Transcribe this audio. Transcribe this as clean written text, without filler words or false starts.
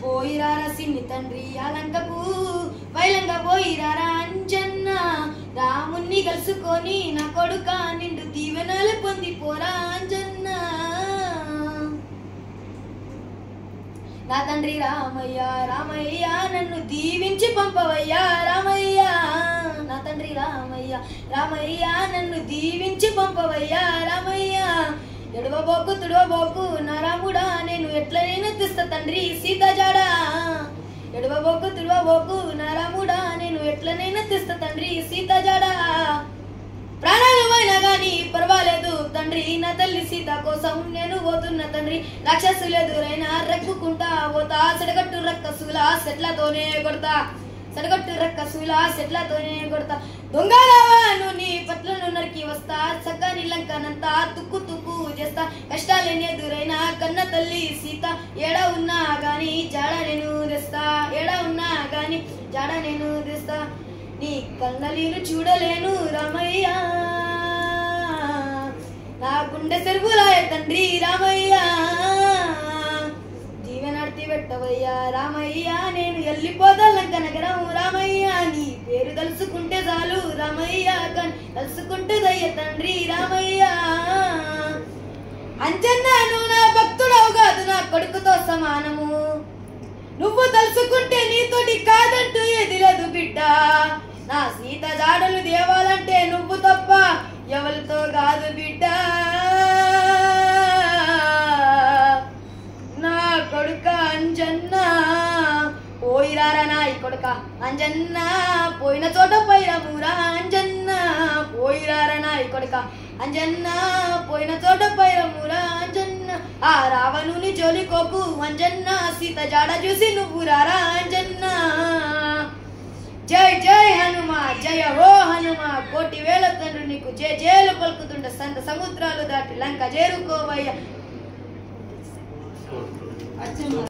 పోయిరారా సిన్ని తండ్రి అలంకకు వైలంగా పోయిరారా అంజన్న రాముణ్ణి కలుసుకొని నా కొడుక నిండు దీవెనలు పొంది పోరా అంజన్న నా తండ్రి రామయ్య రామయ్య నన్ను దీవించి పంపవయ్యా రామయ్య నా తండ్రి రామయ్య రామయ్య నన్ను దీవించి పంపవయ్యా రామయ్య ఎడవబోకు తుడవబోకు నా రాముడా నేను ఎట్లనైనా తెస్తా తండ్రి సీత జాడా ఎడవబోకు తుడవబోకు నా రాముడా నేను ఎట్లనైనా తెస్తా తండ్రి సీత జాడా ప్రాణాలు పోయినా గాని పర్వాలేదు తండ్రి నా తల్లి సీత కోసం నేను పోతున్నా తండ్రి రాక్షసులు ఎదురైనా రెక్కుకుంటా పోతా సెడగట్టు రక్కసుల సెట్లతోనే కొడతా సెడగట్టు రక్కసుల సెట్లతోనే కొడతా దొంగలవాను నీ పట్లను నరికి వస్తా చక్కని లంకనంతా తుక్కు తుక్కు చేస్తా కష్టాలేని ఎదురైనా కన్న తల్లి సీత ఏడ ఉన్నా గాని జాడ నేను తెస్తా ఏడ ఉన్నా గాని జాడ నేను తెస్తా నీ కన్నలీలు చూడలేను రామయ్య నా గుండె సెరువులాయ తండ్రి రామయ్య దీవెనర్తి పెట్టవయ్యా రామయ్య నేను వెళ్ళిపోతా లంక నగరం రామయ్య నీ పేరు తలుసుకుంటే చాలు రామయ్య తలుసుకుంటుందయ్య తండ్రి రామయ్య అంజన్న నువ్వు నా భక్తుడవు కాదు నా కొడుకుతో సమానము నువ్వు తలుసుకుంటే నీతోటి కాదంటూ ఏది లేదు బిడ్డ నా సీత జాడలు దేవాలంటే నువ్వు తప్ప ఎవరితో కాదు బిడ్డ నా కొడుక అంజన్న పోయిరారా నా ఈ కొడుక అంజన్న పోయిన చోట పైరమురా అంజన్న పోయిరారా నా ఈ కొడుక అంజన్న పోయిన చోట పైరమురా అంజన్న ఆ రావణుని జోలికోకు అంజన్న సీత జాడ చూసి నువ్వు రారా అంజన్న జై జై హనుమ జయ హో హనుమ కోటి వేల తండ్రి నీకు జయ జయలు పలుకుతుండ సంత సముద్రాలు దాటి లంక చేరుకోవయ్య